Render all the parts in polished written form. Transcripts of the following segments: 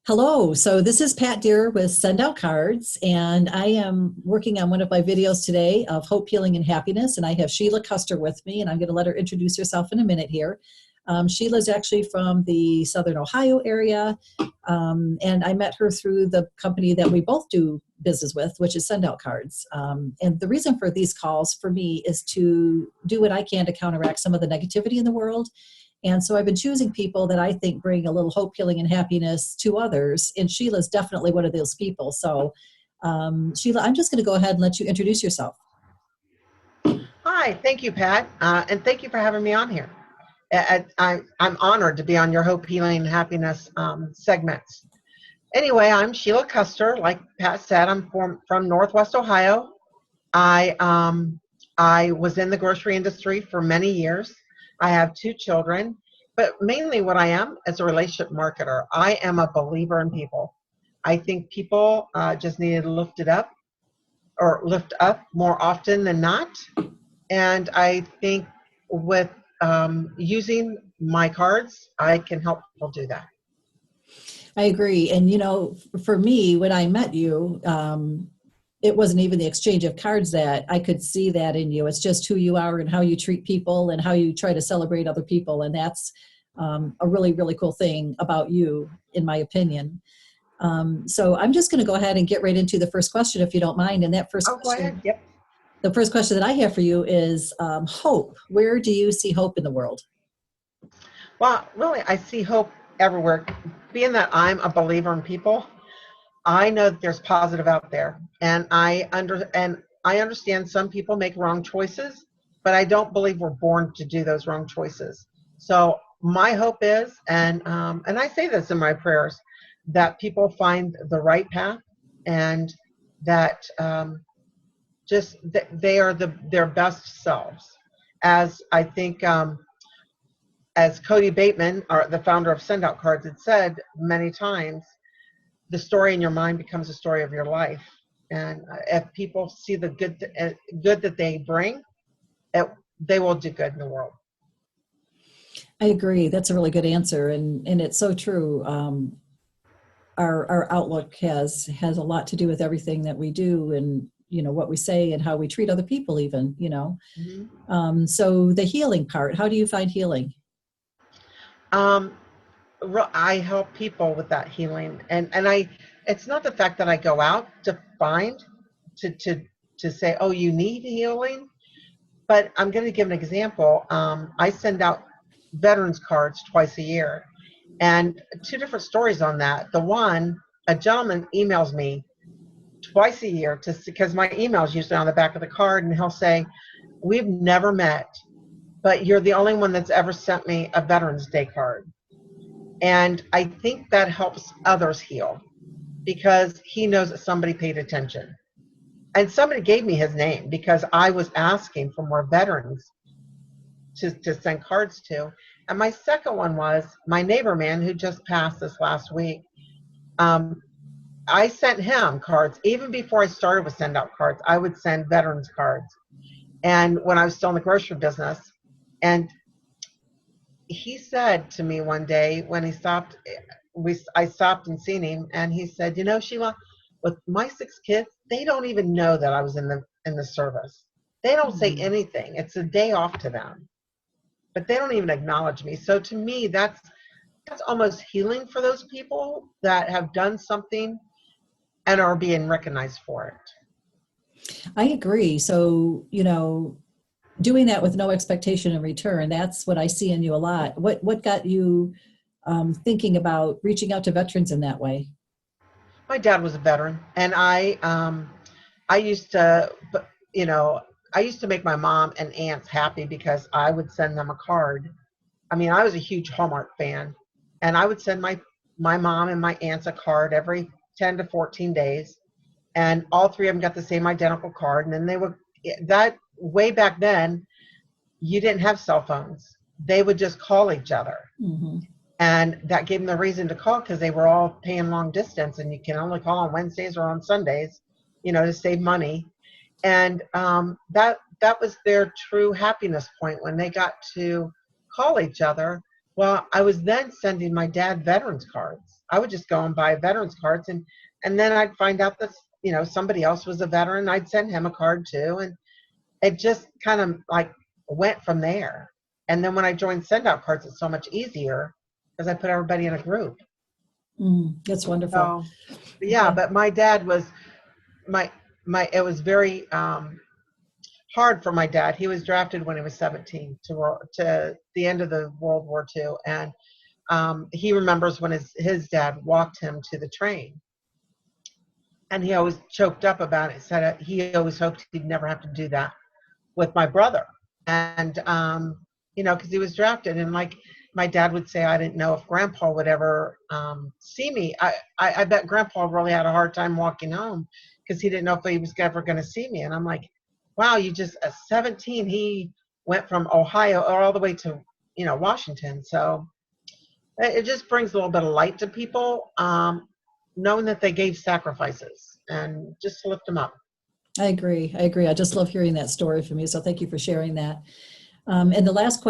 Hello, so this is Pat Deere with Send Out Cards, and I am working on one of my videos today of hope, healing, and happiness. And I have Sheila Custer with me, and I'm going to let her introduce herself in a minute here. Sheila's actually from the Southern Ohio area, and I met her through the company that we both do business with, which is Send Out Cards. And the reason for these calls for me is to do what I can to counteract some of the negativity in the world. And so I've been choosing people that I think bring a little hope, healing, and happiness to others. And Sheila's definitely one of those people. So, Sheila, I'm just going to go ahead and let you introduce yourself. Hi, thank you, Pat, and thank you for having me on here. I'm honored to be on your Hope, Healing, and Happiness segments. Anyway, I'm Sheila Custer. Like Pat said, I'm from Northwest Ohio. I was in the grocery industry for many years. I have 2 children, but mainly what I am is a relationship marketer. I am a believer in people. I think people just need to lift up more often than not. And I think with using my cards, I can help people do that. I agree. And, for me, when I met you, it wasn't even the exchange of cards that I could see that in you. It's just who you are and how you treat people and how you try to celebrate other people. And that's a really, really cool thing about you, in my opinion. So I'm just going to go ahead and get right into the first question, if you don't mind. And that first Go question, ahead. Yep. the first question that I have for you is hope. Where do you see hope in the world? Well, really, I see hope everywhere. Being that I'm a believer in people, I know that there's positive out there, and I understand some people make wrong choices, but I don't believe we're born to do those wrong choices. So my hope is, and I say this in my prayers, that people find the right path, and that they are their best selves. As I think, as Cody Bateman, the founder of Send Out Cards, had said many times, the story in your mind becomes the story of your life. And if people see the good that they bring, they will do good in the world. I agree. That's a really good answer. And it's so true. Our outlook has a lot to do with everything that we do and, what we say and how we treat other people even, Mm-hmm. So the healing part, how do you find healing? I help people with that healing, and it's not the fact that I go out to say, oh, you need healing, but I'm going to give an example. I send out veterans cards twice a year, and 2 different stories on that. The one, a gentleman emails me twice a year because my email is usually on the back of the card, and he'll say, we've never met, but you're the only one that's ever sent me a Veterans Day card. And I think that helps others heal because he knows that somebody paid attention. And somebody gave me his name because I was asking for more veterans to send cards to. And my second one was my neighbor man who just passed this last week. I sent him cards. Even before I started with Send Out Cards, I would send veterans cards. And when I was still in the grocery business, and he said to me one day when he stopped, I stopped and seen him, and he said, Sheila, with my 6 kids, they don't even know that I was in the service. They don't say anything. It's a day off to them, but they don't even acknowledge me. So to me, that's almost healing for those people that have done something and are being recognized for it. I agree. So, doing that with no expectation in return, that's what I see in you a lot. What got you thinking about reaching out to veterans in that way? My dad was a veteran, and I used to, I used to make my mom and aunts happy because I would send them a card. I mean, I was a huge Hallmark fan, and I would send my mom and my aunts a card every 10 to 14 days, and all 3 of them got the same identical card. And then they would, that way back then, you didn't have cell phones. They would just call each other. Mm-hmm. And that gave them the reason to call because they were all paying long distance, and you can only call on Wednesdays or on Sundays, to save money. And that was their true happiness point when they got to call each other Well, I was then sending my dad veterans cards. I would just go and buy veterans cards, and then I'd find out that somebody else was a veteran. I'd send him a card too, and it just kind of like went from there. And then when I joined send out cards, it's so much easier because I put everybody in a group. That's wonderful. So yeah, but my dad was my it was very hard for my dad. He was drafted when he was 17 to the end of the World War II, and he remembers when his dad walked him to the train, and he always choked up about it. Said he always hoped he'd never have to do that with my brother, and because he was drafted, and like my dad would say, I didn't know if Grandpa would ever see me. I bet Grandpa really had a hard time walking home because he didn't know if he was ever going to see me. And I'm like, wow, you just at 17, he went from Ohio all the way to Washington. So it just brings a little bit of light to people, knowing that they gave sacrifices, and just to lift them up. I agree. I just love hearing that story from you. So thank you for sharing that. And the last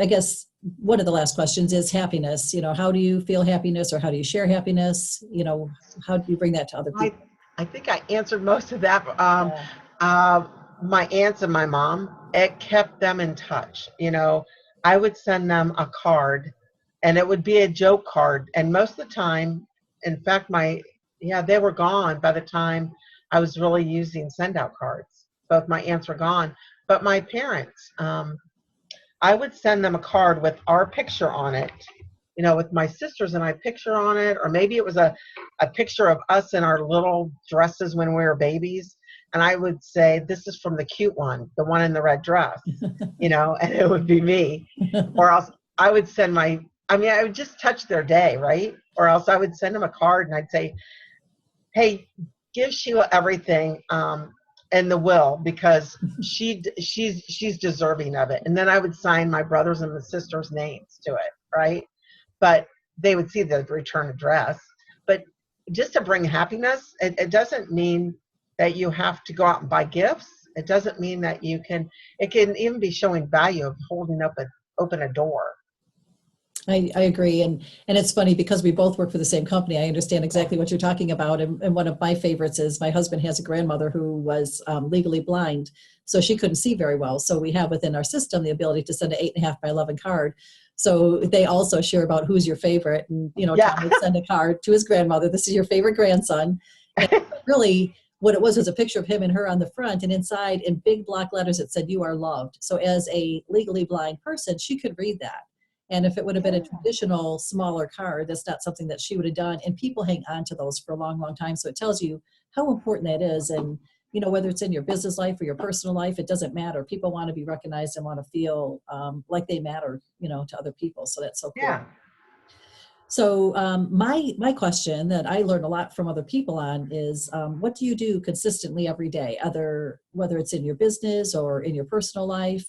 I guess one of the last questions is happiness. How do you feel happiness, or how do you share happiness? How do you bring that to other people? I think I answered most of that. My aunts and my mom, it kept them in touch. I would send them a card, and it would be a joke card. And most of the time, in fact, they were gone by the time I was really using send out cards. Both my aunts were gone. But my parents, I would send them a card with our picture on it, with my sisters and my picture on it, or maybe it was a picture of us in our little dresses when we were babies. And I would say, this is from the cute one, the one in the red dress, and it would be me. Or else I would send I would just touch their day, right? Or else I would send them a card and I'd say, hey, give Sheila everything in the will, because she's deserving of it. And then I would sign my brothers and the sisters' names to it, right? But they would see the return address. But just to bring happiness, it doesn't mean that you have to go out and buy gifts. It doesn't mean that it can even be showing value of holding open a door. I agree. And it's funny because we both work for the same company. I understand exactly what you're talking about. And one of my favorites is my husband has a grandmother who was legally blind, so she couldn't see very well. So we have within our system the ability to send an 8.5 by 11 card. So they also share about who's your favorite. And, Tom would send a card to his grandmother. This is your favorite grandson. And really, what it was a picture of him and her on the front, and inside in big block letters it said, "You are loved." So as a legally blind person, she could read that. And if it would have been a traditional smaller card, that's not something that she would have done. And people hang on to those for a long, long time. So it tells you how important that is. And, whether it's in your business life or your personal life, it doesn't matter. People want to be recognized and want to feel like they matter, to other people. So that's so cool. Yeah. So my question that I learn a lot from other people on is, what do you do consistently every day, whether it's in your business or in your personal life?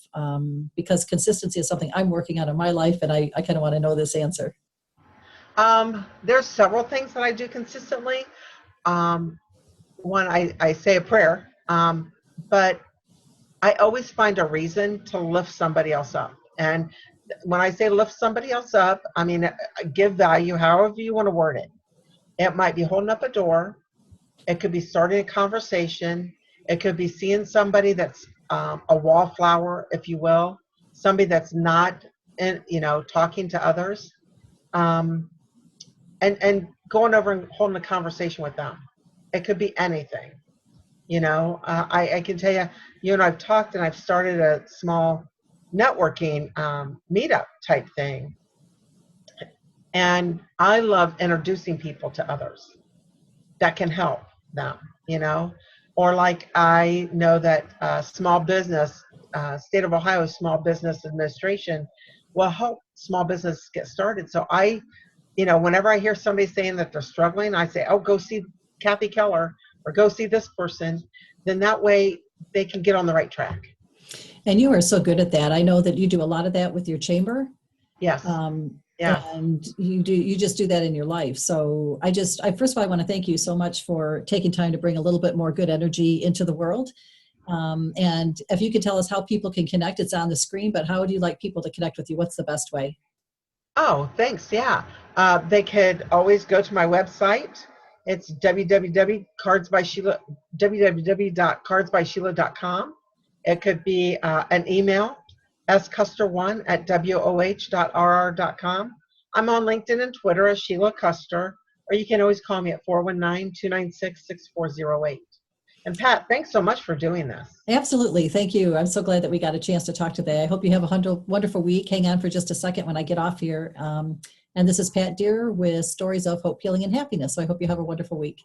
Because consistency is something I'm working on in my life, and I kind of want to know this answer. There's several things that I do consistently. One, I say a prayer, but I always find a reason to lift somebody else up. And when I say lift somebody else up, I mean, give value, however you want to word it. It might be holding up a door. It could be starting a conversation. It could be seeing somebody that's a wallflower, if you will, somebody that's not, talking to others, and going over and holding a conversation with them. It could be anything. I can tell you, you and I've talked, and I've started a small networking meetup type thing, and I love introducing people to others that can help them, or like I know that small business, state of Ohio Small Business Administration will help small business get started. So I, whenever I hear somebody saying that they're struggling, I say, oh, go see Kathy Keller or go see this person. Then that way they can get on the right track. And you are so good at that. I know that you do a lot of that with your chamber. Yes. Yeah. And you just do that in your life. So I first of all, I want to thank you so much for taking time to bring a little bit more good energy into the world. And if you could tell us how people can connect, it's on the screen, but how would you like people to connect with you? What's the best way? Oh, thanks. Yeah. They could always go to my website. It's www.cardsbysheila, www.cardsbysheila.com. It could be an email, scuster1@woh.rr.com. I'm on LinkedIn and Twitter as Sheila Custer, or you can always call me at 419-296-6408. And Pat, thanks so much for doing this. Absolutely. Thank you. I'm so glad that we got a chance to talk today. I hope you have a wonderful week. Hang on for just a second when I get off here. And this is Pat Deere with Stories of Hope, Healing, and Happiness. So I hope you have a wonderful week.